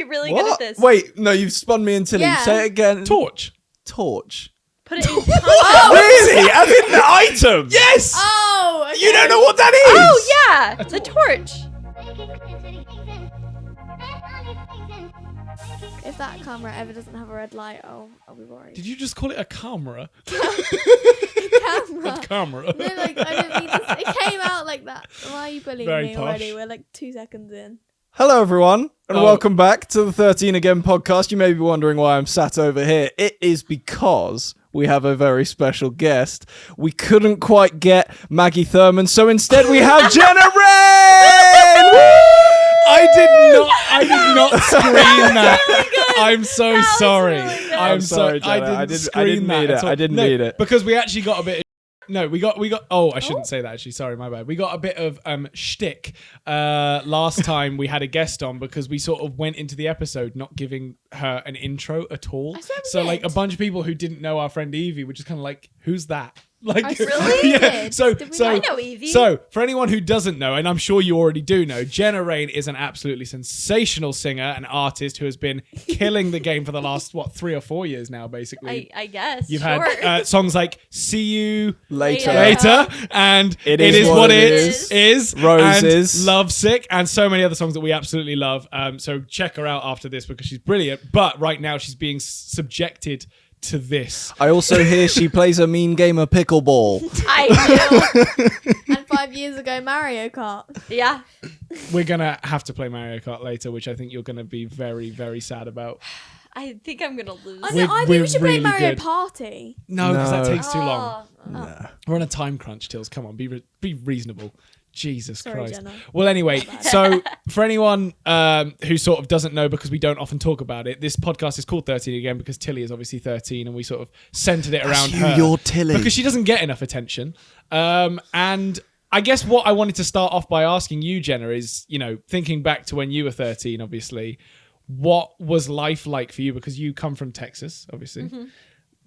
really good at this. Wait, no, you've spun me into Tilly. Yeah. Say it again. Torch. Put it in Really? As in the item? Yes. Oh, okay. You don't know what that is? Oh, yeah. The torch. If that camera ever doesn't have a red light, I'll be worried. Did you just call it a camera? Camera. A camera. No, like, I didn't mean to. It came out like that. Why are you bullying Very me posh. already? We're like 2 seconds in. Hello, everyone, and Oh. welcome back to the 13 Again podcast. You may be wondering why I'm sat over here. It is because we have a very special guest. We couldn't quite get Maggie Thurman, so instead we have Jenna Raine! Woo! I did not scream that. I'm so sorry. really good. I'm sorry, Jenna. I I didn't didn't scream mean that it. at all. I didn't No, mean it. because we actually got a bit. No, we got. Oh, I shouldn't say that actually. Sorry, my bad. We got a bit of shtick last time we had a guest on because we sort of went into the episode not giving her an intro at all. I swear we So like did. a bunch of people who didn't know our friend Evie were just kind of like, "Who's that?" Like, I really yeah. did. So Did we so I know Evie. so for anyone who doesn't know, and I'm sure you already do know, Jenna Raine is an absolutely sensational singer and artist who has been killing the game for the last 3 or 4 years now, basically. I guess. You've sure. had songs like "See You Later. Later" and It "It Is Is What What It It Is," Roses. and "Lovesick," and so many other songs that we absolutely love. So check her out after this because she's brilliant. But right now she's being subjected to this. I also hear she plays a mean game of pickleball. I do. And 5 years ago, Mario Kart. Yeah. We're gonna have to play Mario Kart later, which I think you're gonna be very, very sad about. I think I'm going to lose. I, We're- know, I think we're we should really play Mario good. Party. No, because that No. takes too long. Oh. We're on a time crunch, Tills. Come on, be reasonable. Jesus Sorry, Christ. Jenna. Well, anyway, so for anyone who sort of doesn't know, because we don't often talk about it, this podcast is called 13 Again because Tilly is obviously 13 and we sort of centered it around her. You're Tilly. Because she doesn't get enough attention. And I guess what I wanted to start off by asking you, Jenna, is, thinking back to when you were 13, obviously, what was life like for you? Because you come from Texas, obviously. Mm-hmm.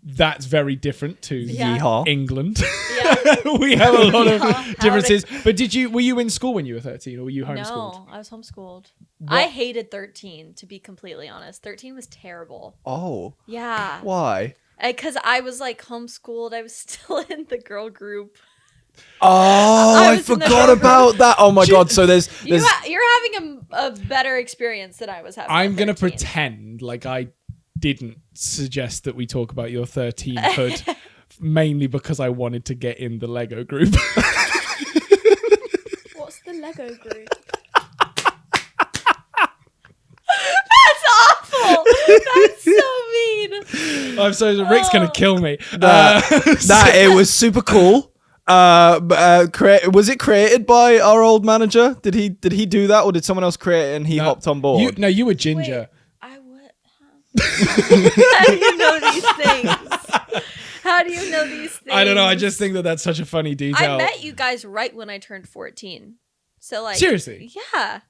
That's very different to Yeah. Yeehaw. England. Yeah. We have a lot Yeah. of differences. But were you in school when you were 13 or were you homeschooled? No, I was homeschooled. I hated 13, to be completely honest. 13 was terrible. Oh, Yeah. why? Because I was like homeschooled. I was still in the girl group. Oh, I was in the forgot group. about that. Oh my god, so there's You're having a better experience than I was having. I'm at going to 13. pretend like I didn't suggest that we talk about your 13hood mainly because I wanted to get in the Lego group. What's the Lego group? That's awful. That's so mean. I'm sorry, Rick's going to kill me. it was super cool. Was it created by our old manager? Did he do that, or did someone else create it and he hopped on board? You were Ginger. I would. How do you know these things? How do you know these things? I don't know. I just think that that's such a funny detail. I met you guys right when I turned 14. So like Seriously? Yeah.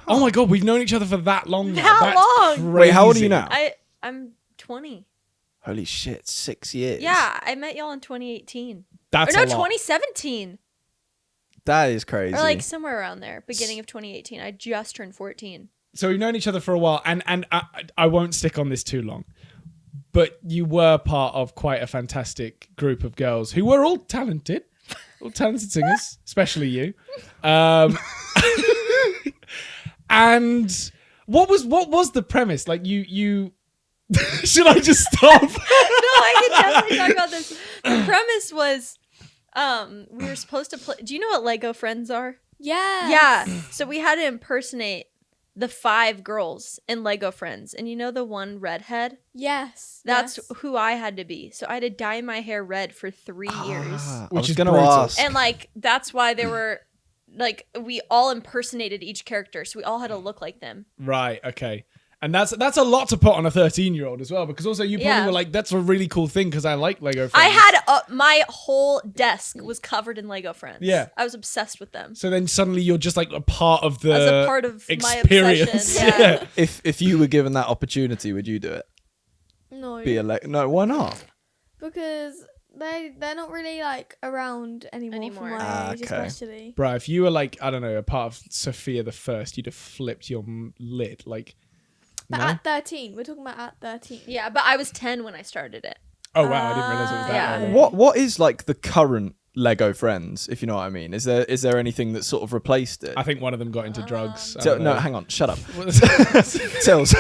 Oh my god, we've known each other for that long now. That That's long? Wait, how old are you crazy. now? I'm 20. Holy shit, 6 years. Yeah, I met y'all in 2018. That's or no, a lot. 2017. That is crazy. Or like somewhere around there, beginning of 2018. I just turned 14. So we've known each other for a while, and I won't stick on this too long, but you were part of quite a fantastic group of girls who were all talented singers, especially you. And what was the premise? Like you should I just stop? No, I can definitely talk about this. The premise was we were supposed to play. Do you know what Lego Friends are? Yeah. Yeah. So we had to impersonate the 5 girls in Lego Friends. And you know the one redhead? Yes. That's yes. who I had to be. So I had to dye my hair red for 3 years. I Which was is gonna brutal. ask. And like that's why there were like we all impersonated each character. So we all had to look like them. Right, okay. And that's a lot to put on a 13-year-old as well, because also you probably Yeah. were like, that's a really cool thing because I like Lego Friends. I had my whole desk was covered in Lego Friends. Yeah. I was obsessed with them. So then suddenly you're just like a part of the As a part of my experience. obsession. Yeah. If you were given that opportunity, would you do it? No. No, why not? Because they're not really like around anymore. For Anymore. my age, Okay. especially. Bro, if you were like, I don't know, a part of Sophia the First, you'd have flipped your lid. Like, But No? at 13, we're talking about at 13. Yeah, but I was 10 when I started it. Oh wow, I didn't realize it was that Yeah. early. What is like the current Lego Friends, if you know what I mean? Is there anything that sort of replaced it? I think one of them got into drugs. No, hang on, shut up. on. Tills.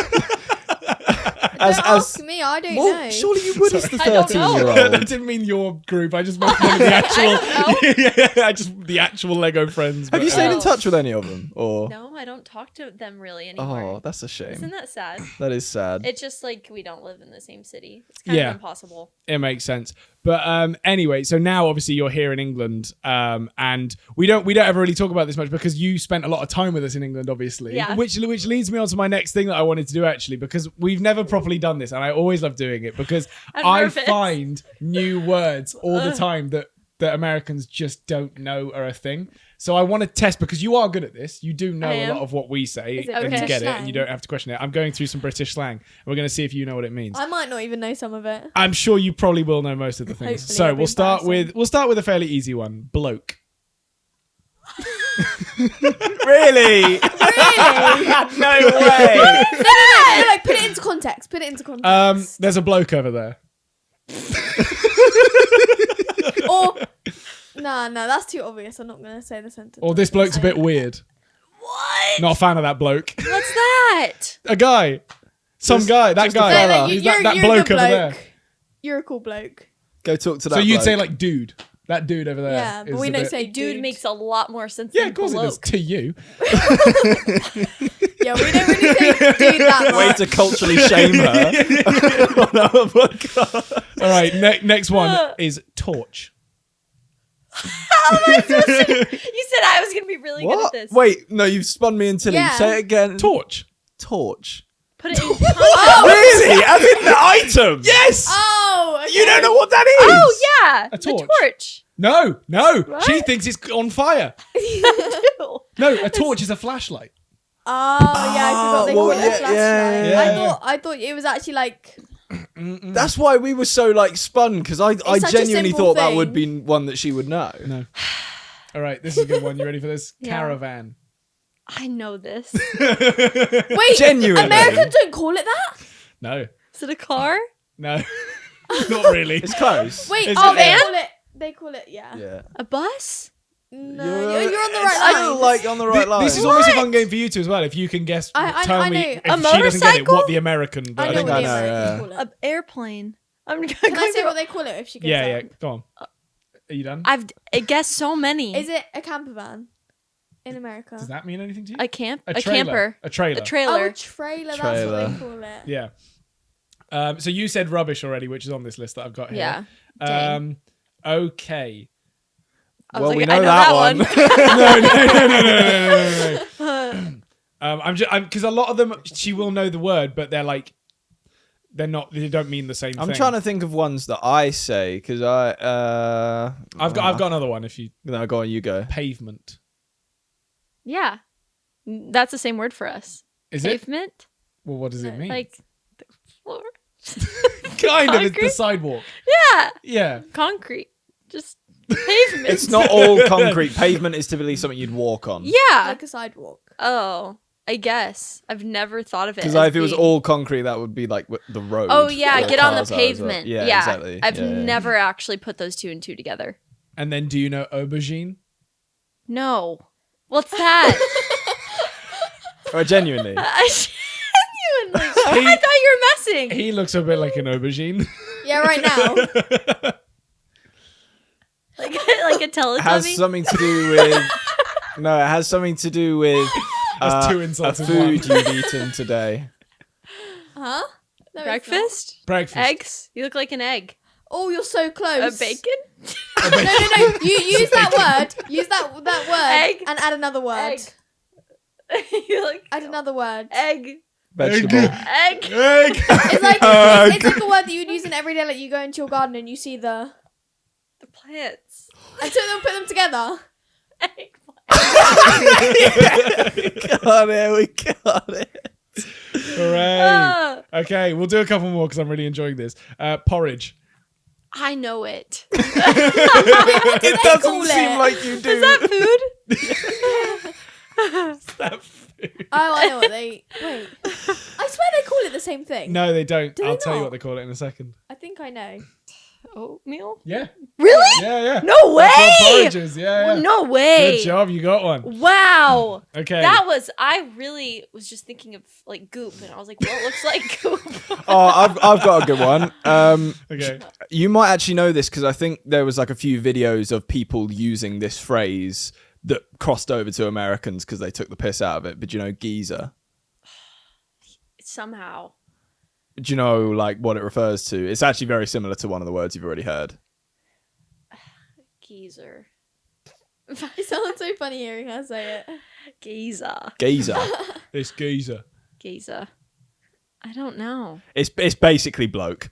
Don't ask me, I don't Well, know. surely you would as the I don't know. 13-year-old. I didn't mean your group. I just meant one of the actual. I just the actual Lego Friends. Have but, you stayed in Oh. touch with any of them? Or No, I don't talk to them really anymore. oh, that's a Isn't shame. that sad? That is sad. It's just like we don't live in the same city. It's kind Yeah. of impossible. It makes sense. But anyway, so now obviously you're here in England, and we don't ever really talk about this much because you spent a lot of time with us in England, obviously. Yeah. Which leads me on to my next thing that I wanted to do actually, because we've never properly done this, and I always love doing it because I'm I nervous. find new words all the time that Americans just don't know are a thing. So I want to test, because you are good at this. You do know I a am? lot of what we say Is it and you British get it, and you slang? don't have to question it. I'm going through some British slang, and we're going to see if you know what it means. I might not even know some of it. I'm sure you probably will know most of the things. Hopefully So it'll be we'll start embarrassing. with a fairly easy one. Bloke. Really? No way. No, like, put it into context. Put it into context. There's a bloke over there. Or, no, that's too obvious. I'm not going to say the sentence. Or this bloke's a bit weird. What? Not a fan of that bloke. What's that? A guy. Some guy. That just a guy. fella. He's you're that a bloke good over there. bloke. You're a cool bloke. Go talk to that So you'd bloke. say like dude. That dude over there. Yeah, but is we a don't bit- say Dude makes a lot more sense Yeah, than of course it does. bloke. To you. Yeah, we don't really say dude that Way much. to culturally shame her on our podcast. All right. Next one is torch. How am I supposed to? You said I was going to be really good at What? this. Wait, no, you've spun me into Yeah. Say it again. Torch. Torch. Put it in context. Really? As in the item? Yes. Oh, okay. You don't know what that is? Oh, yeah. A The torch. torch. No. What? She thinks it's on fire. Ew. No, a torch is a flashlight. Oh, yeah, I forgot they well, call it a yeah, flashlight. yeah. I thought it was actually like, That's why we were so like spun, because I such a genuinely simple thought that thing. would be one that she would know. No. All right, this is a good one. You ready for this? Yeah. Caravan. I know this. wait, Genuinely. Americans don't call it that? No. Is it a car? No. Not really. It's close. Wait, Is oh, it- they call it, yeah. Yeah. A bus? No, you're on the right I line. feel like on the right line. This is almost a fun game for you two as well. If you can guess, tell I me know. if A she doesn't get it, motorcycle? what the American I know version what I the know, is. Americans yeah. call it. An airplane. I'm going Can I say to what they call it if she gets Yeah, it? go on. Are you done? I guessed so many. Is it a camper van in America? Does that mean anything to you? a trailer. camper? A trailer. A Oh, trailer. a trailer, that's Trailer. what they call it. Yeah. So you said rubbish already, which is on this list that I've got here. Yeah. Dang. Okay. I was Well, we like, know I that one. No. I'm just because a lot of them she will know the word, but they're like they don't mean the same thing. I'm trying to think of ones that I say, because I've got another one. If you No, go on, you go. pavement, Yeah. That's the same word for us. is it? Pavement? Well, what does it mean? Like the floor? kind of. It's the concrete? sidewalk. Yeah. Yeah. Concrete. Just pavement. It's not all concrete. Pavement is typically something you'd walk on. Yeah. Like a sidewalk. Oh, I guess. I've never thought of it. Because as if it was being- all concrete, that would be like the road. Oh, yeah. where Get on the cars are as well. pavement. Yeah, Yeah. exactly. I've Yeah, yeah. never actually put those two and two together. And then, do you know aubergine? No. What's that? Or genuinely. I genuinely. I thought you were messing. He looks a bit like an aubergine. Yeah, right now. like a Teletubby. Has something to do with. No, it has something to do with That's two insults a in food one. you've eaten today. Huh? No, it's not. Breakfast? Breakfast. Eggs? You look like an egg. Oh, you're so A close. bacon? No. You use that word. Use that word Egg. and add another word. Egg. You look Add another word. egg. Vegetable. Egg. Egg. It's like it's like a word that you would use in every day. Like you go into your garden and you see the The plants. and so they'll put them together. Eggplant. Got it. We got it. Hooray. Ah, Okay, we'll do a couple more because I'm really enjoying this. Porridge. I know it. It call doesn't seem it? like you do. Is that food? That food. Oh, I know what they. Wait. I swear they same thing? No, they don't. Do they I'll tell you not? what they call it in a second. I think I know. Oatmeal? Yeah. Really? Yeah. No That's what way! porridge is. Yeah. No way. Good job. You got one. Wow. Okay. I really was just thinking of like goop, and I was like, well, it looks like goop. Oh, I've got a good one. Okay. You might actually know this because I think there was like a few videos of people using this phrase that crossed over to Americans because they took the piss out of it. But do you know geezer? Somehow. Do you know like what it refers to? It's actually very similar to one of the words you've already heard. Geezer. It sounds so funny hearing her say it. Geezer. Geezer. It's geezer. Geezer. I don't know. It's basically bloke.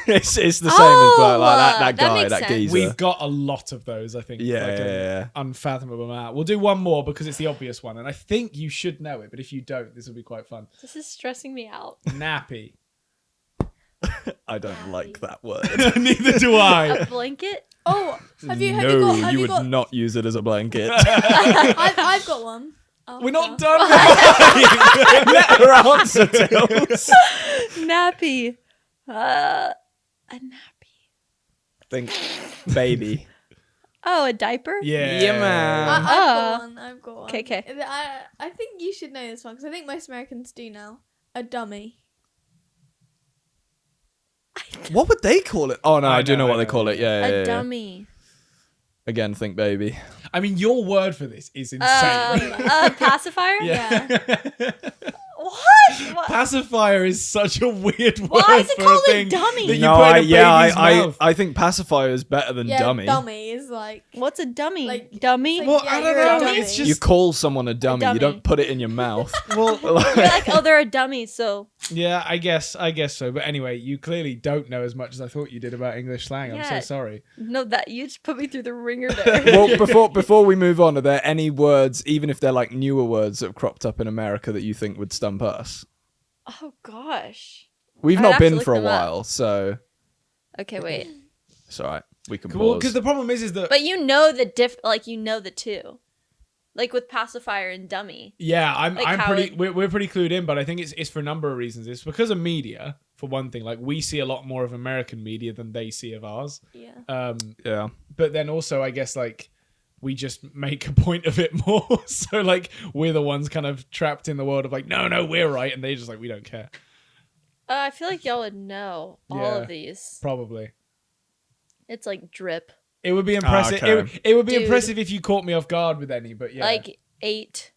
it's the same as bloke. Like that guy, makes that sense. geezer. We've got a lot of those, I think. Yeah, like yeah. Unfathomable amount. We'll do one more because it's the obvious one, and I think you should know it. But if you don't, this will be quite fun. This is stressing me out. Nappy. I don't like that word. Neither do I. A blanket? Oh, have you No, got? you would not use it as a blanket. I've got one. Oh, We're not yeah. done. Let her answer, Tills. Nappy. A nappy. Think baby. Oh, a diaper? Yeah. Yeah, man. I've got one. I've got one. 'Kay. I think you should know this one because I think most Americans do now. A dummy. What would they call it? Oh no, I do know what I they know. call it. Yeah, yeah, A yeah. dummy. Again, think baby. I mean, your word for this is insane. A pacifier? Yeah. What? Pacifier is such a weird word Why is it for called a a thing dummy? that you No, put in a baby's mouth. I think pacifier is better than Yeah, dummy. dummy is like. What's a dummy? Like- dummy? like- Well, Yeah, I don't you're a know. dummy. It's just You call someone a dummy. dummy. You don't put it in your mouth. well, You're like, oh, they're a dummy, so yeah, I guess so. But anyway, you clearly don't know as much as I thought you did about English slang. I'm so Yeah. sorry. no, that you just put me through the ringer there. Well, before we move on, are there any words, even if they're like newer words that have cropped up in America, that you think would stump us? Oh gosh. We've I'd not have to been look for a them up. while, so Okay, wait. it's all right. We can Well, pause. because the problem is that But you know the two. Like with pacifier and dummy. yeah, I'm Like how pretty. it- We're pretty clued in, but I think it's for a number of reasons. It's because of media, for one thing. Like we see a lot more of American media than they see of ours. Yeah. yeah. But then also, I guess like we just make a point of it more. So like we're the ones kind of trapped in the world of like, no, we're right, and they just like we don't care. I feel like y'all would know all Yeah. of these. Probably. It's like drip. It would be impressive. okay. It would be Dude. impressive if you caught me off guard with any, but yeah. Like 8.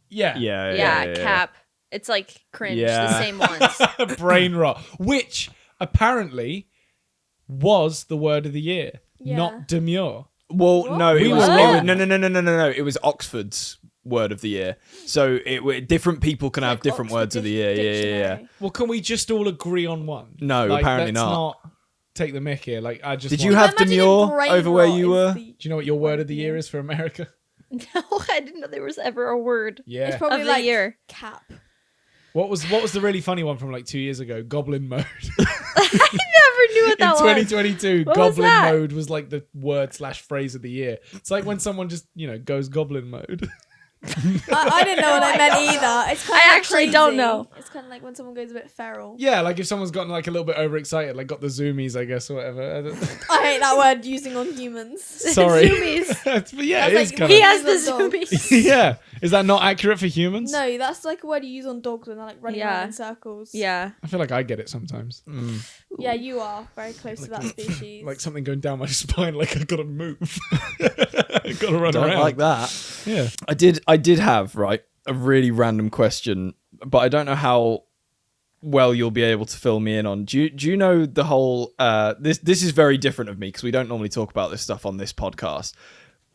yeah. Yeah, cap. It's like cringe. Yeah. The same ones. Brain rot, which apparently was the word of the year, Yeah. not demure. Well, What? no, We it was, were it was wrong. no. It was Oxford's word of the year. So different people can have Like different Oxford words of the year. Yeah. Dictionary. Well, can we just all agree on one? No, Like, apparently let's not. take the mick here. Like, I just Did want- you have Imagine if demure brain over where rot you is were? the- Do you know what your word of the year is for America? No, I didn't know there was ever a word Yeah. It's probably of the like year. cap. What was the really funny one from like 2 years ago? Goblin mode. I never knew what In that was. 2022, What was goblin that? mode was like the word/phrase of the year. It's like when someone just, goes goblin mode. I didn't know what I meant either. It's kind of I actually don't know. It's kind of like when someone goes a bit feral. Yeah, like if someone's gotten like a little bit overexcited, like got the zoomies, I guess, or whatever. I don't- I hate that word using on humans. Sorry. Zoomies. But yeah, That's it is like- kind He of. has the Use on dogs. zoomies. Yeah, is that not accurate for humans? No, that's like a word you use on dogs when they're like running Yeah. around in circles. Yeah. I feel like I get it sometimes. Yeah, you are very close to that species. Like something going down my spine, like I gotta move. I gotta run Don't around. like that. Yeah. I did have, right, a really random question, but I don't know how well you'll be able to fill me in on. Do you know the whole this is very different of me because we don't normally talk about this stuff on this podcast.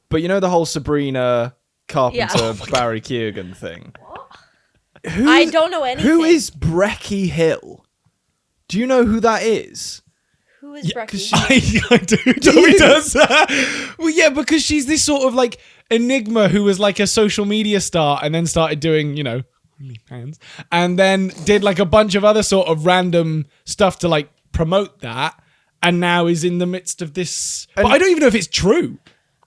But you know the whole Sabrina Carpenter Yeah. Barry Keoghan thing? I don't know anything. Who is Brecky Hill? Do you know who that is? Who is Yeah, 'cause Brecky? I do. Tommy does that. Well, yeah, because she's this sort of like enigma who was like a social media star and then started doing, OnlyFans, and then did like a bunch of other sort of random stuff to like promote that, and now is in the midst of this. But I don't even know if it's true.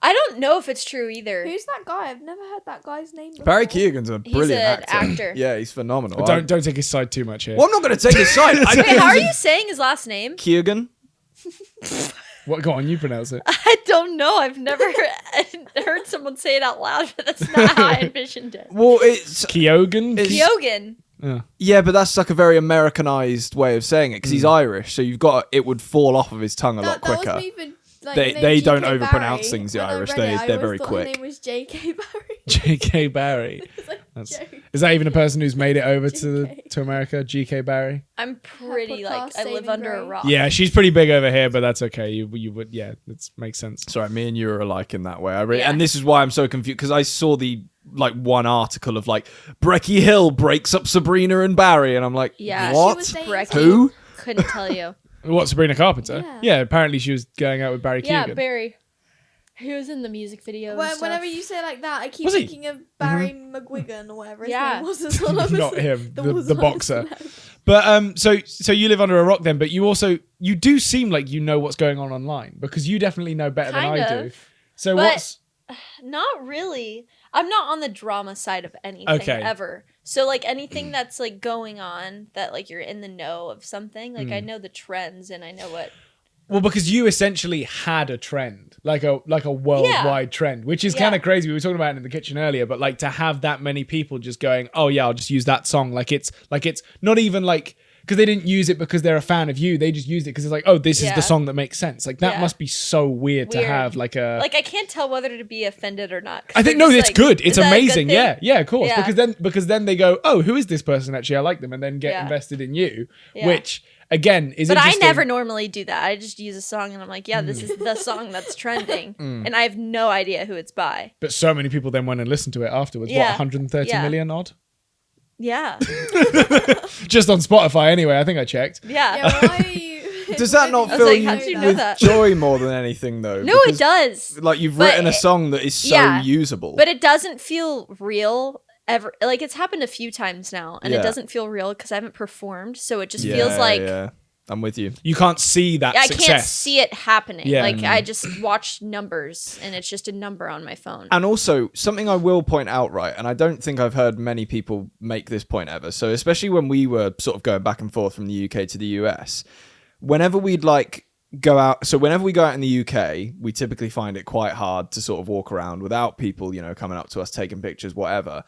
I don't know if it's true either. Who's that guy? I've never heard that guy's name before. Barry Keoghan's a brilliant an actor. actor. Yeah, he's phenomenal. But don't take his side too much here. Well, I'm not going to take his side. Wait, how are you saying his last name? Keoghan? What? Go on, you pronounce it. I don't know. I've never heard someone say it out loud, but that's not how I envisioned it. Well, it's... Keoghan. Keoghan. Yeah, but that's like a very Americanized way of saying it because he's Irish, so it would fall off of his tongue a lot That quicker. was me for, like, They the name don't GK overpronounce Barry. things, the When I Irish. read it, I They're always very thought quick. Her name was J.K. Barry. J.K. Barry. It's like a joke. Is that even a person who's made it over GK. to America? G.K. Barry. I'm pretty podcast I live Saving under a Grace. rock. Yeah, she's pretty big over here, but that's okay. You would, yeah, it makes sense. Sorry, me and you are alike in that way. Yeah. And this is why I'm so confused because I saw the one article of like Brecky Hill breaks up Sabrina and Barry, and I'm like, Yeah, She what? was dating- Brecky. Who? Couldn't tell you. What, Sabrina Carpenter? Yeah. Apparently she was going out with Barry Yeah, Keoghan. Barry. He was in the music video. and stuff. Whenever you say like that, I keep Was he? thinking of Barry McGuigan or whatever his Yeah. name was. As well. I was Not like, him, there the was one boxer. celeb. But so you live under a rock then, but you do seem like you know what's going on online because you definitely know better than I Kind do. of. So But- what's Not really. I'm not on the drama side of anything Okay. ever. So like anything that's like going on that like you're in the know of something, like I know the trends and I know what. well, because you essentially had a trend, like a worldwide trend, which is kind Yeah. of crazy. We were talking about it in the kitchen earlier, but like to have that many people just going, oh yeah, I'll just use that song. Like it's not even like because they didn't use it because they're a fan of you. They just used it because it's like, oh, this is Yeah. the song that makes sense. Like that Yeah. must be so weird to Weird. have like a. Like I can't tell whether to be offended or not. 'cause I think they're no, just it's like, good. "Is It's that a good amazing. thing?" Yeah, of course. Yeah. Because then they go, oh, who is this person? Actually, I like them, and then get Yeah. invested in you, Yeah. which again is. But I interesting. never normally do that. I just use a song and I'm like, yeah, this is the song that's trending, and I have no idea who it's by. But so many people then went and listened to it afterwards. What, Yeah. 130 Yeah. million odd? Yeah, Just on Spotify, anyway. I think I checked. yeah. Yeah, why are you? Does that not I was fill like, you how did you know with that? joy more than anything, though? No, it Because, does. Like you've But written a it- song that is so yeah. usable. But it doesn't feel real ever. Like it's happened a few times now, and Yeah. it doesn't feel real because I haven't performed. So it just Yeah, feels like yeah. I'm with you. You can't see that I success. can't see it happening. Yeah. Like I just watch numbers, and it's just a number on my phone. And also, something I will point out, right, and I don't think I've heard many people make this point ever. So, especially when we were sort of going back and forth from the UK to the US, whenever we'd like go out, so whenever we go out in the UK, we typically find it quite hard to sort of walk around without people, coming up to us, taking pictures, whatever.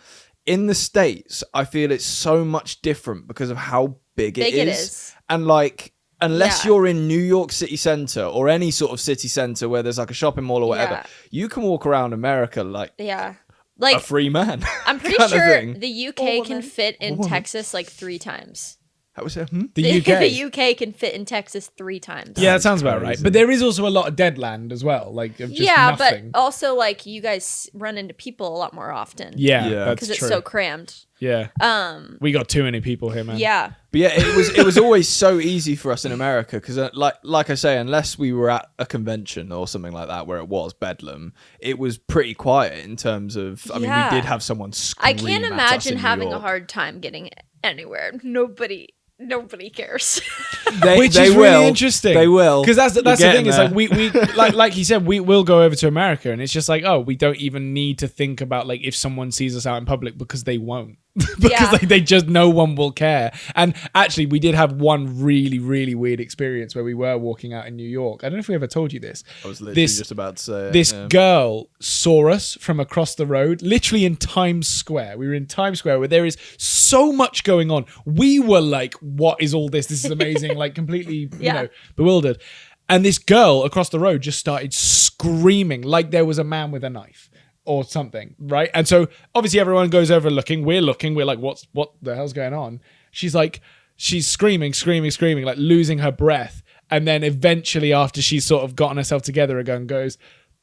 In the States, I feel it's so much different because of how big it is. And like, unless Yeah. you're in New York City Center or any sort of city center where there's like a shopping mall or whatever, Yeah. you can walk around America like Yeah. a Like free man. I'm pretty kind of sure thing. the UK Or can woman. fit in Texas like 3 times. How was it? The UK. The UK can fit in Texas 3 times. Yeah, that sounds about right. crazy. But there is also a lot of dead land as well, like of just Yeah, nothing. but also like you guys run into people a lot more often. yeah, Yeah. that's Because it's true. so crammed. Yeah, we got too many people here, man. Yeah. But yeah, it was always so easy for us in America because like I say, unless we were at a convention or something like that where it was bedlam, it was pretty quiet in terms of. I mean, Yeah. we did have someone I scream can't at us imagine in New having a York. hard time getting anywhere. Nobody cares. Which They is will. really interesting. They will. Because that's the You're thing. getting Is there. like we like you said, we will go over to America, and it's just like, oh, we don't even need to think about like if someone sees us out in public because they won't. Because Yeah. like they just no one will care. And actually, we did have one really really weird experience where we were walking out in New York. I don't know if we ever told you this. I was literally This- just about to say it, This yeah. girl saw us from across the road, literally in Times Square. We were in Times Square where there is so much going on. We were like, what is all this? This is amazing. Like completely, Yeah. bewildered. And this girl across the road just started screaming like there was a man with a knife or something, right? And so obviously everyone goes over looking. We're like, what the hell's going on? She's screaming, like losing her breath. And then eventually after she's sort of gotten herself together again, goes,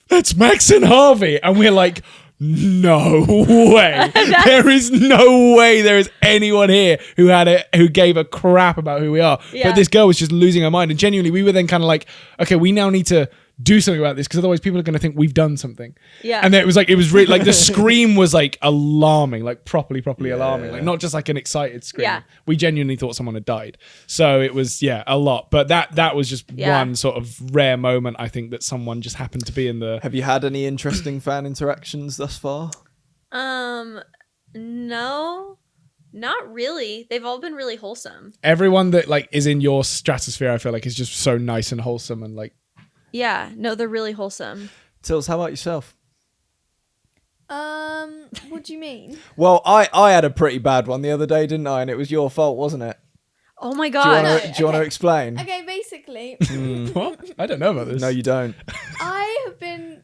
that's Max and Harvey. And we're like, no way. There is no way there is anyone here who gave a crap about who we are. Yeah. But this girl was just losing her mind. And genuinely, we were then kind of like, okay, we now need to do something about this because otherwise people are going to think we've done something. Yeah. And then it was really like the scream was like alarming, like properly alarming, like not just like an excited scream. Yeah. We genuinely thought someone had died. So it was a lot. But that was just one sort of rare moment, I think, that someone just happened to be in the. Have you had any interesting fan interactions thus far? No, not really. They've all been really wholesome. Everyone that like is in your stratosphere, I feel like, is just so nice and wholesome and like. Yeah, no, they're really wholesome. Tills, how about yourself? What do you mean? Well, I had a pretty bad one the other day, didn't I? And it was your fault, wasn't it? Oh my Do you god. want to okay. explain? Okay, basically, What? I don't know about this. No, you don't. I have been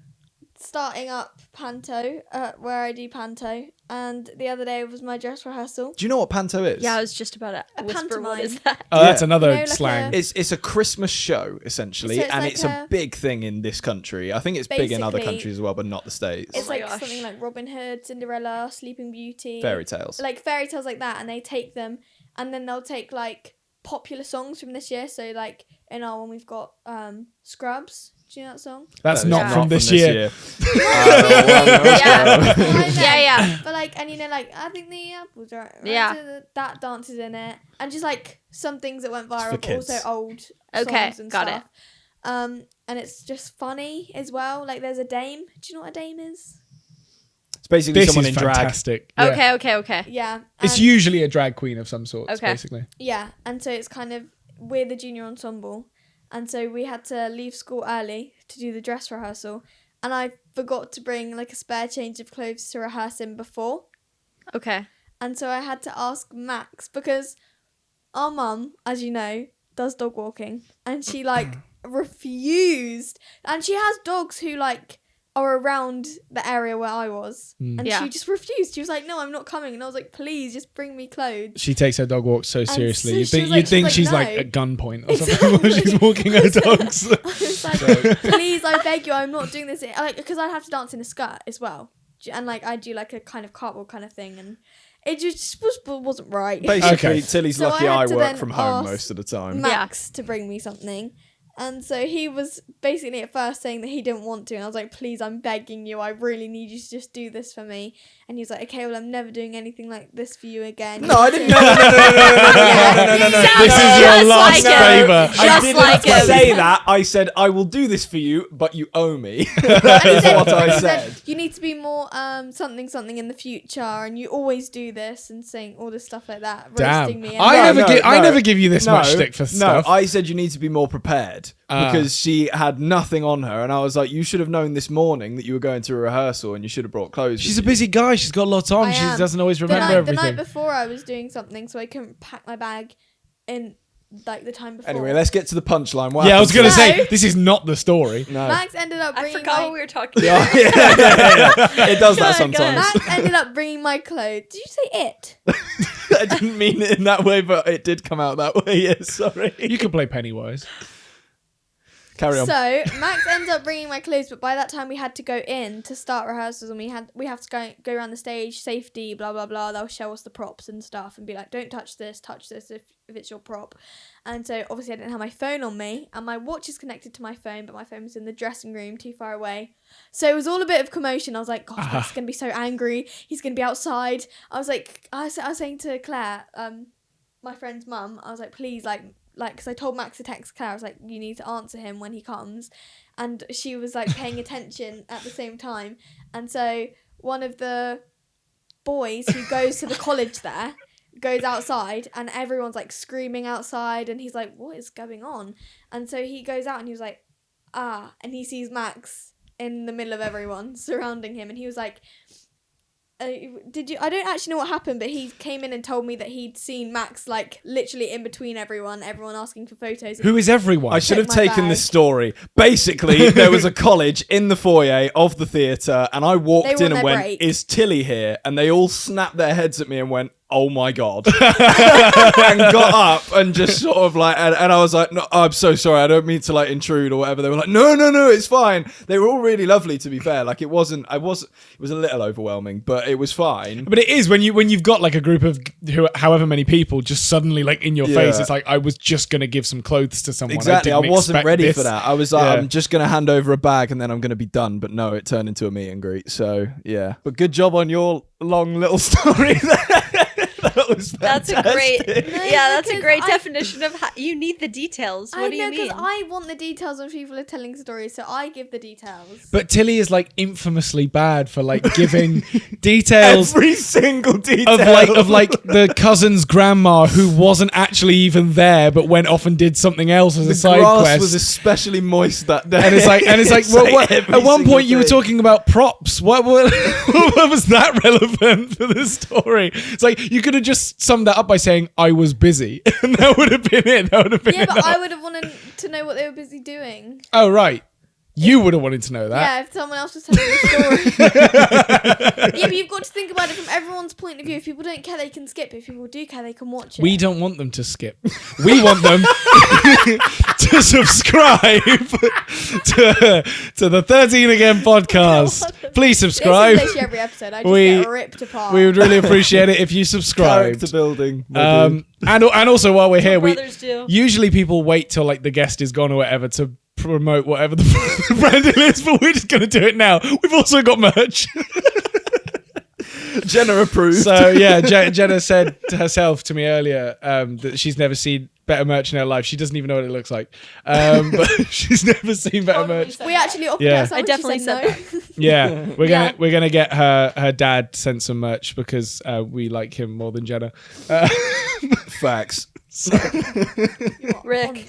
starting up Panto, where I do Panto, and the other day was my dress rehearsal. Do you know what Panto is? Yeah, I was just about to A whisper. What pantomime. is that? Oh, that's Yeah. another You know, like slang. It's a Christmas show, essentially, So it's and like it's a big thing in this country. I think it's big in other Basically, countries as well, but not the States. It's my like gosh. something like Robin Hood, Cinderella, Sleeping Beauty, Fairy tales. like fairy tales like that, and they take them, and then they'll take like popular songs from this year. So like in our one, we've got Scrubs. Do you know that song? That's That is not from this year. Yeah. I know. Yeah. But like, and you know, like I think the apples are Yeah. that dance is in it, and just like some things that went for viral, but kids. also old Okay, songs and got stuff. And it's just funny as well. Like there's a dame. Do you know what a dame is? It's basically This someone is in drag. fantastic. Yeah. Okay. Yeah. It's and- usually a drag queen of some sort, Okay. basically. Yeah, and so it's kind of we're the junior ensemble, and so we had to leave school early to do the dress rehearsal, and I forgot to bring like a spare change of clothes to rehearse in before, Okay. and so I had to ask Max because our mum, as you know, does dog walking, and she like refused, and she has dogs who like are around the area where I was, and Yeah. she just refused. She was like, "No, I'm not coming," and I was like, "Please, just bring me clothes." She takes her dog walks so seriously. so You'd she think, was like- you'd think she was she's like, like no. at gunpoint or something while she's walking her dogs. I was like, please, I beg you, I'm not doing this. Like, because I'd have to dance in a skirt as well, and like I do like a kind of cartwheel kind of thing, and it just wasn't right. Basically, Okay. Tilly's So lucky I had I to work then from home ask most of the time. Max to bring me something. And so he was basically at first saying that he didn't want to. And I was like, please, I'm begging you. I really need you to just do this for me. And he was like, okay, well, I'm never doing anything like this for you again. No, I didn't. No. This is your Just last like him. favour. I Just didn't like him. say that. I said I will do this for you, but you owe me. And That he is said- what I he said. You need to be more something in the future, and you always do this and saying all this stuff like that, roasting Damn. me. I And I never give you this much stick for stuff. No, I said you need to be more prepared because she had nothing on her, and I was like, you should have known this morning that you were going to a rehearsal, and you should have brought clothes. She's with a busy guy. She's got lots on. I She am. doesn't always the remember night everything. before, I was doing something, so I couldn't pack my bag in like the time you. before. Anyway, let's get to the punchline. What Yeah, I was happened going to No. say, this is not the story. No. Max ended up I bringing forgot my what we were talking Yeah, about. yeah. It does that Go ahead, go ahead. sometimes. Max ended up bringing my clothes. Did you say it? I didn't mean it in that way, but it did come out that way. Yes, sorry. You could play Pennywise. Carry on. So Max ends up bringing my clothes, but by that time we had to go in to start rehearsals, and we have to go around the stage, safety, blah blah blah. They'll show us the props and stuff, and be like, "Don't touch this if it's your prop." And so obviously I didn't have my phone on me, and my watch is connected to my phone, but my phone was in the dressing room too far away. So it was all a bit of commotion. I was like, "Gosh, Max is gonna be so angry. He's gonna be outside." I was saying to Claire, my friend's mum, I was like, "Please, like, because I told Max to text Claire, I was like, you need to answer him when he comes," and she was like paying attention at the same time, and so one of the boys who goes to the college there goes outside, and everyone's like screaming outside, and he's like, what is going on? And so he goes out, and he was like, and he sees Max in the middle of everyone surrounding him, and he was like, did you? I don't actually know what happened, but he came in and told me that he'd seen Max like literally in between everyone asking for photos. Who is everyone? I should have my taken bag. this story. Basically, there was a college in the foyer of the theatre, and I They walked were in on and their went, break. "Is Tilly here?" And they all snapped their heads at me and went, oh my God. And got up and just sort of like, and I was like, no, I'm so sorry. I don't mean to like intrude or whatever. They were like, no, it's fine. They were all really lovely, to be fair. Like it was a little overwhelming, but it was fine. But it is when you've got like a group of however many people just suddenly like in your face. It's like, I was just going to give some clothes to someone. Exactly. I wasn't ready for that. I was like, Yeah. I'm just going to hand over a bag and then I'm going to be done. But no, it turned into a meet and greet. So yeah, but good job on your long little story there. That was That's a fantastic. great, that's a because great definition of how you need the details. What I do know, you mean? because I want the details when people are telling stories, so I give the details. But Tilly is like infamously bad for like giving details Every single detail of like the cousin's grandma who wasn't actually even there but went off and did something else as a the side grass quest. was especially moist that day. and it's like what, every at one single point you were thing. talking about props. What was that relevant for the story? It's like you could have just summed that up by saying I was busy, and that would have been it. That would have been Yeah, but enough. I would have wanted to know what they were busy doing. Oh right, you would have wanted to know that. Yeah, if someone else was telling the story. Yeah, but you've got to think about it from everyone's point of view. If people don't care, they can skip. If people do care, they can watch it. We don't want them to skip. We want them to subscribe to the 13 Again podcast. Please This subscribe. is literally every episode. I just We- get ripped apart. We would really appreciate it if you Character subscribed. building. my dude. And also while we're here, Brothers do. usually people wait till like the guest is gone or whatever to promote whatever the brand deal is, but we're just going to do it now. We've also got merch. Jenna approved. So yeah, Jenna said herself to me earlier that she's never seen better merch in her life. She doesn't even know what it looks like, but she's never seen better merch. We actually offered Yeah. ourselves. I definitely she said no. Yeah, we're Yeah. gonna get her dad sent some merch because we like him more than Jenna. Facts. Rick.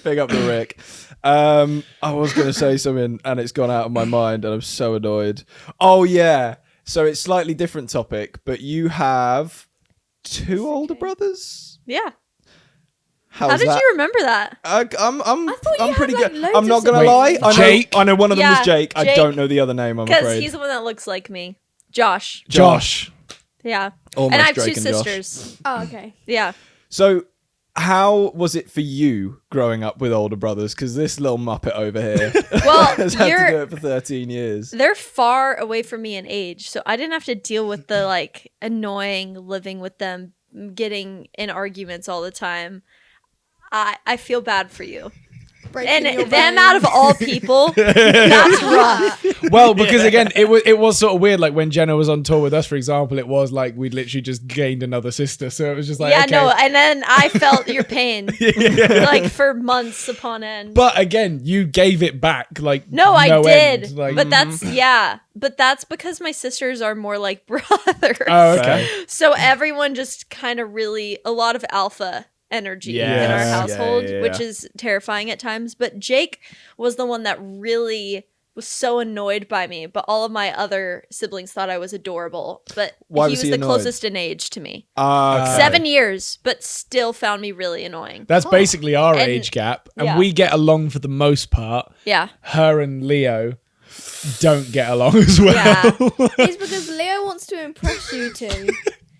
Big up the Rick. I was going to say something and it's gone out of my mind and I'm so annoyed. Oh yeah. So it's slightly different topic, but you have two older brothers? Yeah. How's How did that? you remember that? I thought you I'm had, pretty like, good. loads I'm of not gonna siblings. lie. Jake? I know one of them Yeah, was Jake. I Jake. don't know the other name. I'm Because afraid. he's the one that looks like me. Josh. Josh. Yeah. Almost and I have Drake two and Josh. sisters. Oh, okay. Yeah. So, how was it for you growing up with older brothers? Because this little muppet over here Well, has had to do it for 13 years. they're far away from me in age, so I didn't have to deal with the like annoying living with them, getting in arguments all the time. I feel bad for you. Breaking your And them bones. out of all people, that's rough. Well, because again, it was sort of weird. Like when Jenna was on tour with us, for example, it was like we'd literally just gained another sister. So it was just like, Yeah, okay. no, and then I felt your pain, like for months upon end. But again, you gave it back. Like No, I no did. end. Like, But that's because my sisters are more like brothers. oh, okay. So everyone just kind of really a lot of alpha energy in our Yes. household, Yeah. which is terrifying at times. But Jake was the one that really was so annoyed by me. But all of my other siblings thought I was adorable. But Why he was was he the annoyed? closest in age to me. Okay. 7 years, but still found me really annoying. That's basically our And- age gap, and yeah. we get along for the most part. Yeah. Her and Leo don't get along as well. Yeah. It's because Leo wants to impress you two.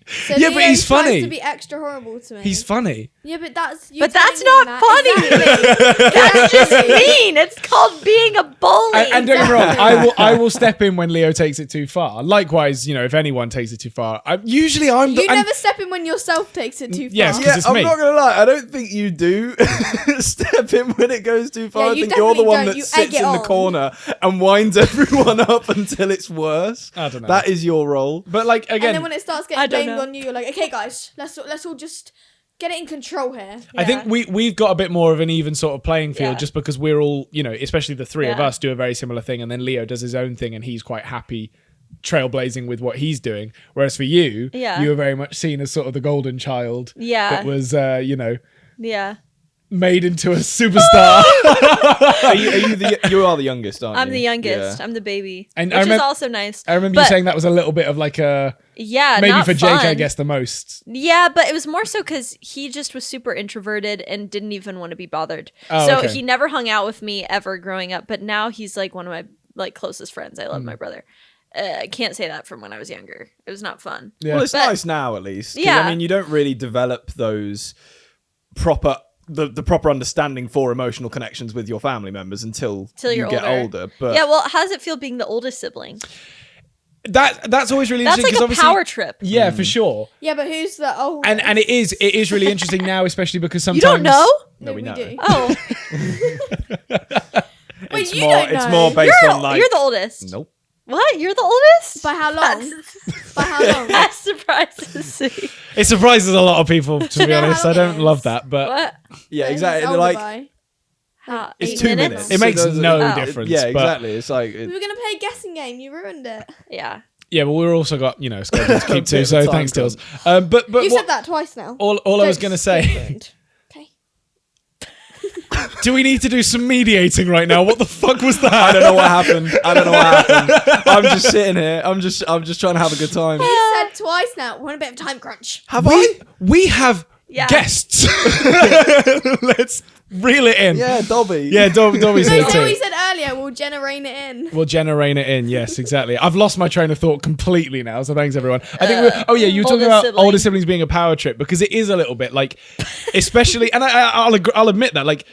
So Yeah, but Leo he's tries funny. to be extra horrible to me. He's funny. Yeah, but that's. You But that's telling not me that. funny. Exactly. That's just mean. It's called being a bully. And don't get me wrong, I will step in when Leo takes it too far. Likewise, if anyone takes it too far, usually I'm the You I'm- never step in when yourself takes it too far. Yes, 'cause Yeah, it's I'm me. not gonna lie. I don't think you do step in when it goes too far. Yeah, I you think you're the definitely one don't. that You sits egg in it the on. corner and winds everyone up until it's worse. I don't know. That is your role. But like And again, then when it starts I getting don't blamed know. on you, you're like, okay, guys, let's all just get it in control here. I think we've got a bit more of an even sort of playing field Yeah. just because we're all, especially the three of Yeah. us do a very similar thing, and then Leo does his own thing and he's quite happy trailblazing with what he's doing. Whereas for you, Yeah. you were very much seen as sort of the golden child Yeah. that was, Yeah. made into a superstar. You are the youngest, aren't you? I'm the youngest. Yeah. I'm the baby. And which I is remem- also nice. I remember you But- saying that was a little bit of like a Yeah, maybe not for Jake, I fun. guess the most. Yeah, but it was more so because he just was super introverted and didn't even want to be bothered. Oh, so okay. he never hung out with me ever growing up. But now he's like one of my like closest friends. I love my brother. I can't say that from when I was younger. It was not fun. Yeah. Well, it's But- nice now at least. 'Cause, Yeah. I mean, you don't really develop those proper the proper understanding for emotional connections with your family members until you're you get older. But Yeah, well, how does it feel being the oldest sibling? That's always really That's interesting. like a 'cause obviously- power trip. Yeah, for sure. Yeah, but who's the old? And it is really interesting now, especially because sometimes You don't know? no, we know. do. Oh, Wait, It's you more don't it's know. more based on like you're the oldest. nope. What? You're the oldest? By how long? By how long? That surprises me. it surprises a lot of people, to be know how honest. I long it don't is? love that, but What? Yeah, Who's exactly. older Like by? it's 8 2 minutes. it makes So there's- no Oh. difference. Yeah, but- exactly. It's like We were gonna play a guessing game. You ruined it. Yeah. Yeah, but we've also got, schedules to keep Bit to, of so time thanks, crunch. Tills. But You what, said that twice now. all I was going to say, Okay. do we need to do some mediating right now? What the fuck was that? I don't know what happened. I'm just sitting here. I'm just trying to have a good time. You said twice now. We're on a bit of time crunch. Have I? We have Yeah. guests. Let's reel it in. Yeah, Dobby. Yeah, Dobby's here No, too. we said earlier. We'll generate it in. We'll generate it in. Yes, exactly. I've lost my train of thought completely now. So thanks everyone. I think. You were talking older about sibling. older siblings being a power trip because it is a little bit like, especially, and I'll admit that like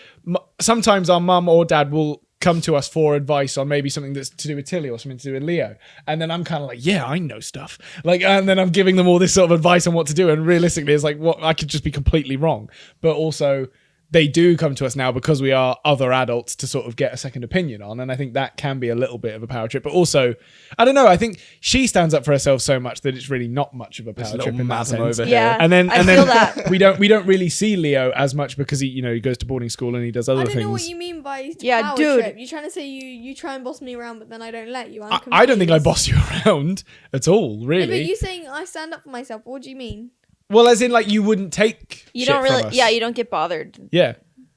sometimes our mum or dad will come to us for advice on maybe something that's to do with Tilly or something to do with Leo, and then I'm kind of like, yeah, I know stuff. Like, and then I'm giving them all this sort of advice on what to do, and realistically, it's like, what I could just be completely wrong, but also. They do come to us now because we are other adults to sort of get a second opinion on. And I think that can be a little bit of a power trip. But also, I don't know, I think she stands up for herself so much that it's really not much of a power little trip in that madam sense. over Yeah. And then, I feel that. we don't really see Leo as much because he goes to boarding school and he does other I don't things. know what you mean by Yeah, power dude. trip. You're trying to say you try and boss me around, but then I don't let you. I don't think I confused. boss you around at all, Yeah, really. but you saying I stand up for myself. What do you mean? Well, as in, like, you wouldn't take You shit don't from really. us. Yeah, you don't get bothered. Yeah.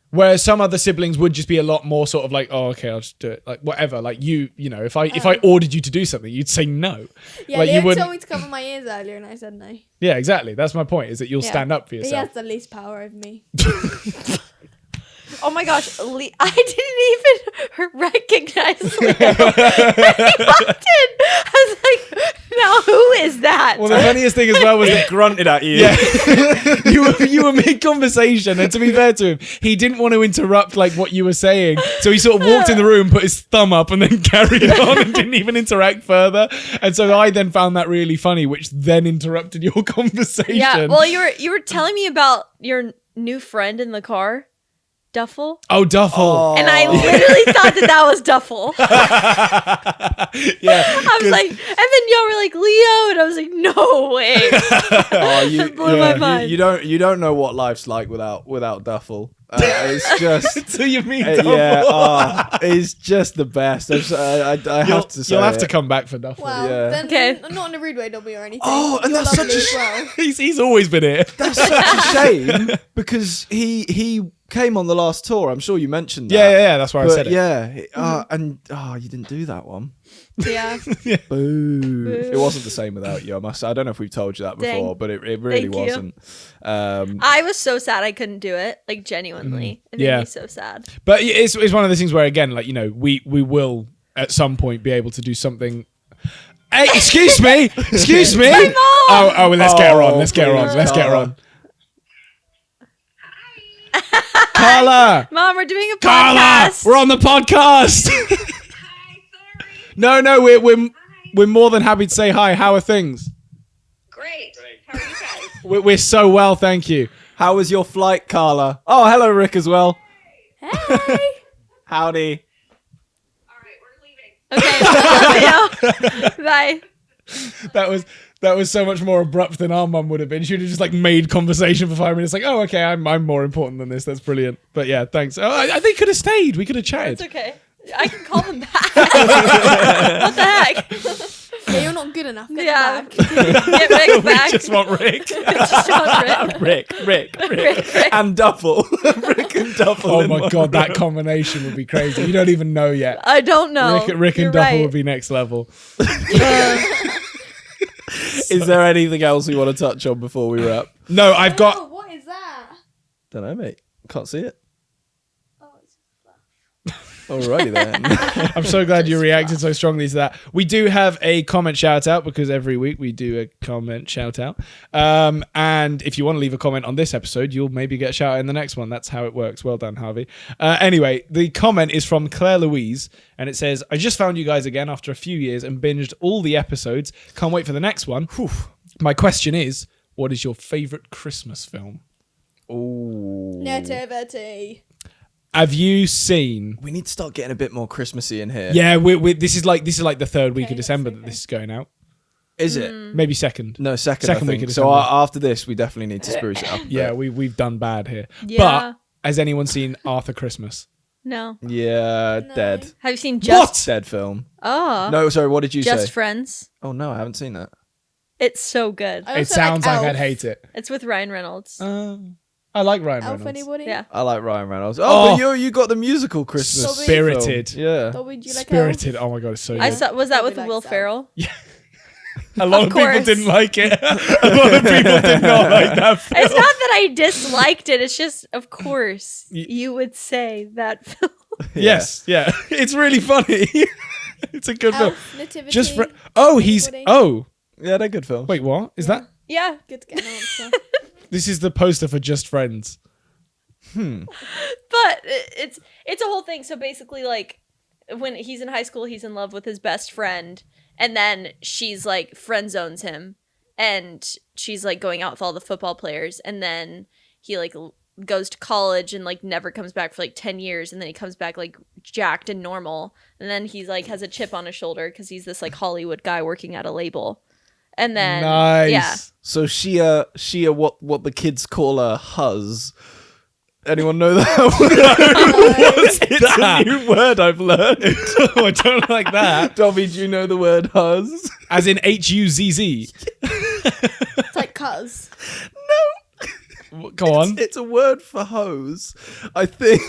Whereas some other siblings would just be a lot more sort of like, oh, okay, I'll just do it. Like, whatever. Like, if I ordered you to do something, you'd say no. Yeah, Like, you Leo wouldn't- told me to cover my ears earlier, and I said no. Yeah, exactly. That's my point, is that you'll Yeah. stand up for But he yourself. has the least power over me. Oh my gosh, I didn't even recognize Leo. I walked in. I was like, now who is that? Well, the funniest thing as well was that Grunted at you. yeah, you were mid conversation, and to be fair to him, he didn't want to interrupt like what you were saying, so he sort of walked in the room, put his thumb up, and then carried on and didn't even interact further. And so I then found that really funny, which then interrupted your conversation. Yeah, well, you were telling me about your new friend in the car, Duffel, Oh, Duffel. Oh. and I literally thought that was Duffel. Yeah, I was like, and then y'all were like Leo, and I was like, no way. Oh, you, That blew my mind. you don't know what life's like without Duffel. It's just so you mean Duffel? it's just the best. I have to say You'll have to it. come back for Duffel. Well, Yeah. then Okay. not in a rude way, Dobby, or anything. Oh, and You're that's lovely such a as well. He's always been here. That's such a shame because he came on the last tour. I'm sure you mentioned that. Yeah. That's why I But said it. yeah, and you didn't do that one. Yeah. Boo. It wasn't the same without you. I don't know if we've told you that Dang. before, but it really Thank you. wasn't. I was so sad I couldn't do it. Like, genuinely. It made Yeah. me so sad. But it's one of those things where, again, like, we will at some point be able to do something. Hey, excuse me. Excuse me. My mom! Oh, well, let's get her on. Oh, Let's get her on. please, Let's get her Carla. on. Carla. Mom, we're doing a Carla. podcast. We're on the podcast. No, we're more than happy to say hi. How are things? Great. How are you guys? We're so well, thank you. How was your flight, Carla? Oh, hello, Rick, as well. Hey. Howdy. All right, we're leaving. Okay. Bye. That was so much more abrupt than our mum would have been. She would have just like made conversation for 5 minutes. Like, oh, okay, I'm more important than this. That's brilliant. But yeah, thanks. Oh, they could have stayed. We could have chatted. It's okay. I can call them back. What the heck? Yeah, you're not good enough. Get Yeah. back. Get Rick back. We just want Rick. Just want Rick. Rick. Rick. And Duffel. Rick and Duffel. Oh in my one god, that room. combination would be crazy. You don't even know yet. I don't know. Rick You're and Duffel right. would be next level. Is there anything else we want to touch on before we wrap? No, I've Oh, got. what is that? Don't know, mate. Can't see it. Oh, it's Alrighty then. I'm so glad you reacted so strongly to that. We do have a comment shout out because every week we do a comment shout out. And if you want to leave a comment on this episode, you'll maybe get a shout out in the next one. That's how it works. Well done, Harvey. Anyway, the comment is from Claire Louise and it says, I just found you guys again after a few years and binged all the episodes. Can't wait for the next one. Whew. My question is, what is your favourite Christmas film? Ooh. Nativity. Have you seen? We need to start getting a bit more Christmassy in here. Yeah, this is like the third week of December that this is going out. Is it? Maybe second. No, second Second I week think. of So December. after this, we definitely need to spruce it up. a Yeah, bit. we've done bad here. Yeah. But has anyone seen Arthur Christmas? No. Yeah, No. dead. Have you seen Just? Dead film. Oh. No, sorry, what did you Just say? Friends. Oh, no, I haven't seen that. It's so good. I It also sounds like Elf. I'd hate it. It's with Ryan Reynolds. I like Ryan Elf, Reynolds. anybody? Yeah. I like Ryan Reynolds. Oh. But you got the musical Christmas Dobby. Spirited. film. Yeah. Dobby, do you like Spirited. Elf? Oh my god, it's so I good. saw. Was that Nobody with likes Will Elf. Ferrell? A lot Of of people course. didn't like it. A lot of people did not like that film. It's not that I disliked it. It's just, of course, you would say that film. Yes, yeah. It's really funny. It's a good film. Elf, Nativity. Just for he's Anybody? Yeah, they're good films. wait, what is that? Yeah. Good to get an answer. This is the poster for Just Friends. But it's a whole thing. So basically, like, when he's in high school, he's in love with his best friend, and then she's like friend zones him, and she's like going out with all the football players, and then he like goes to college and like never comes back for like 10 years, and then he comes back like jacked and normal, and then he's like has a chip on his shoulder because he's this like Hollywood guy working at a label, and then Nice. yeah. So Shia, what the kids call a huzz. Anyone know that? It's a new word I've learned. I don't like that. Dobby, do you know the word huzz? As in HUZZ. It's like cuz. Go on. It's a word for hose, I think.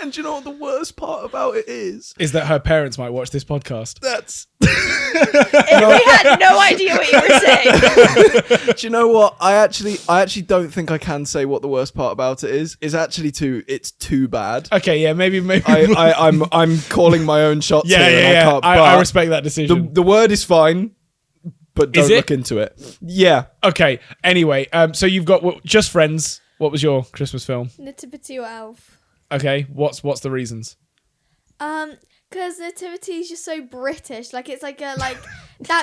And do you know what the worst part about it is? Is that her parents might watch this podcast? That's... And we had no idea what you were saying. Do you know what? I actually don't think I can say what the worst part about it is. It's too bad. Okay, yeah, maybe. I'm calling my own shots yeah, here. yeah, and yeah. can't- I but respect that decision. the word is fine, but Is don't it? look into it. Yeah. Okay. Anyway, so you've got Just Friends. What was your Christmas film? Nativity or Elf? Okay, what's the reasons? Because Nativity is just so British. Like it's like that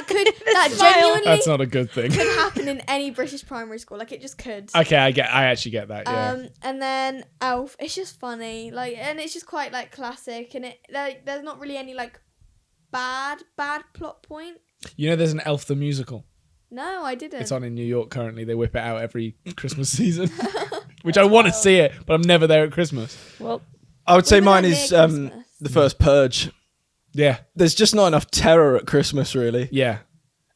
smile. genuinely That's not a good thing. could happen in any British primary school. Like it just could. Okay, I actually get that. Yeah. And then Elf, it's just funny. Like, and it's just quite like classic. And it like there's not really any like bad plot point. You know, there's an Elf the musical. No, I didn't. It's on in New York currently. They whip it out every Christmas season, which I want to see it, but I'm never there at Christmas. Well, I would say Even mine at is near Christmas. the first Purge. Yeah, There's just not enough terror at Christmas, really. yeah.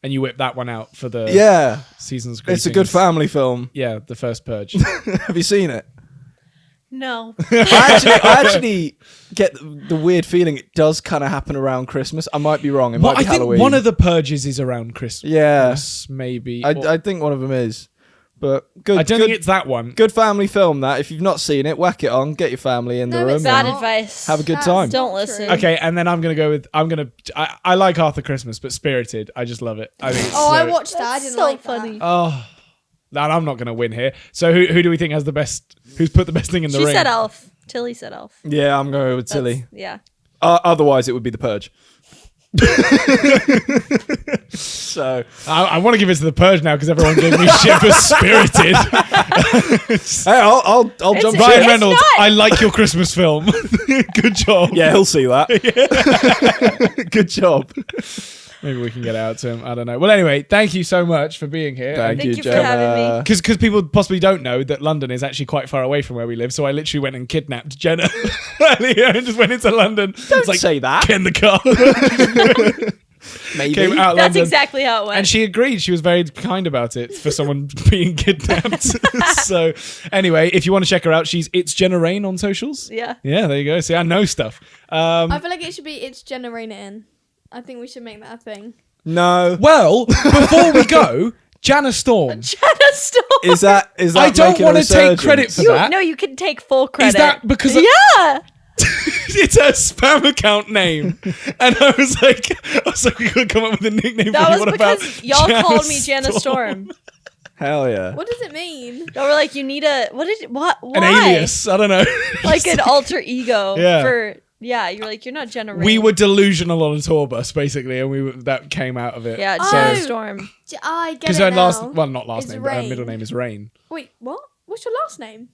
And you whip that one out for the Yeah. season's It's a good greetings. family film. Yeah, the first Purge. Have you seen it? no. I actually get the weird feeling it does kind of happen around Christmas. I might be wrong. It might Well, be I think Halloween. one of the Purges is around Christmas. Yeah. Maybe. I think one of them is. But good. I don't good, think it's that one. good family film. That if you've not seen it, whack it on. Get your family in the No, room. it's Bad not. advice. Have a good That's time. not Don't listen. true. Okay, and then I'm gonna go with I like Arthur Christmas, but Spirited. I just love it. I think it's Oh, I so- watched that. I That's didn't so like funny. that. Oh, and I'm not gonna win here. So who do we think has the best? Who's put the best thing in the She ring? said Elf. Tilly said Elf. Yeah, I'm going with Tilly. That's- Yeah. Otherwise, it would be the Purge. So I want to give it to the Purge now because everyone gave me shit for Spirited. hey, I'll jump. It's Ryan not- Reynolds, I like your Christmas film. Good job. Yeah, he'll see that. Good job. Maybe we can get it out to him. I don't know. Well, anyway, thank you so much for being here. Thank you for Jenna. having me. Because people possibly don't know that London is actually quite far away from where we live, so I literally went and kidnapped Jenna earlier and just went into London. Don't say that. Get in the car. Maybe. Came out That's London. exactly how it went. And she agreed. She was very kind about it for someone being kidnapped. So anyway, if you want to check her out, it's Jenna Raine on socials. yeah. Yeah, there you go. See, I know stuff. I feel like it should be it's Jenna Raine It In. I think we should make that a thing. No. Well, before we go, Jenna Storm. Jenna Storm. Is that I don't making a want to take credit resurgence? for You, that. no, you can take full credit. Is that because Yeah. it's a spam account name? And I was like, we could come up with a nickname That for you. was What about because y'all Jenna called me Jenna Storm. Hell yeah. What does it mean? Y'all were like, you need a what? Why? An alias. I don't know. Like an alter ego Yeah. for. Yeah, you're like, you're not Jenna Raine. We were delusional on a tour bus, basically, and that came out of it. Yeah, Oh. Jenna Storm. I get Because it her now. not last It's name, but her Raine. middle name is Raine. Wait, what? What's your last name?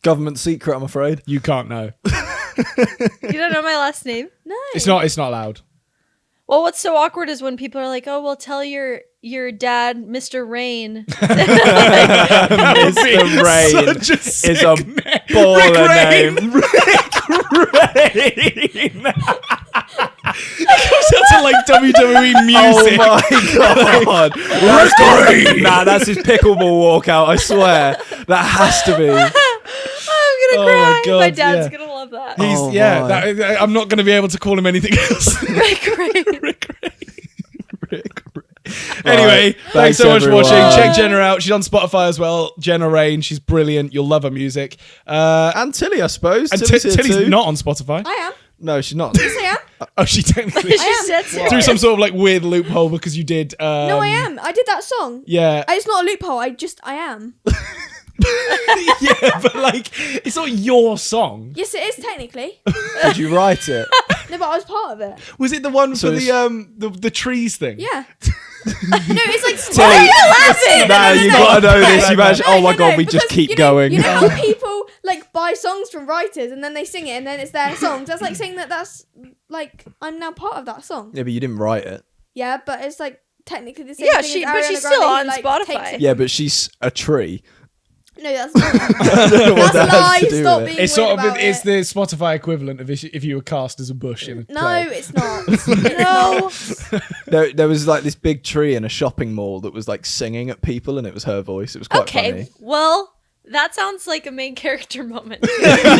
Government secret, I'm afraid. You can't know. You don't know my last name? No. It's not allowed. Well, what's so awkward is when people are like, "Oh, well, tell your dad, Mr. Rain." Mr. Raine Such a is sick a name. baller name. Sounds like WWE Oh music. my god. Nah, that's his pickleball walkout, I swear. That has to be. I'm Oh gonna my cry. God, My dad's yeah. gonna love that. He's Oh yeah. my. I'm not going to be able to call him anything else. Rick Rain. Anyway, thanks Thanks, so much everyone. for watching. Check Jenna out. She's on Spotify as well. Jenna Raine. She's brilliant. You'll love her music. And Tilly, I suppose. And Tilly's here Tilly's too. not on Spotify. I am. No, she's not. Yes, I am. Oh, she technically She said so. through some sort of like weird loophole because you did. No, I am. I did that song. Yeah, It's not a loophole. I am. yeah, but like it's not your song. Yes, it is technically. Did you write it? No, but I was part of it. Was it the one So for it's- the trees thing? Yeah. No, it's like. Tilly, Why are you laughing? nah, you gotta know this. You imagine, oh my No, god, we just because keep you know, going. You know how people like buy songs from writers and then they sing it and then it's their songs. That's like saying that's like I'm now part of that song. Yeah, but you didn't write it. Yeah, but it's like technically the same Yeah, thing. but as she's Ariana still Grande, on who, like, Spotify. takes it- Yeah, but she's a tree. No, that's not. I don't know what That's that a has lie. to do Stop with it. being It's weird sort of about it's it. the Spotify equivalent of if you were cast as a bush in a No, play. it's not. No. There was like this big tree in a shopping mall that was like singing at people, and it was her voice. It was quite Okay. funny. Well, that sounds like a main character moment. Thank you.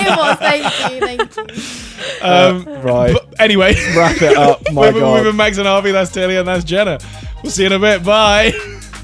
It was. Thank you. Right. But anyway, Wrap it up. My we've god. been Max and Harvey. That's Tilly and that's Jenna. We'll see you in a bit. Bye.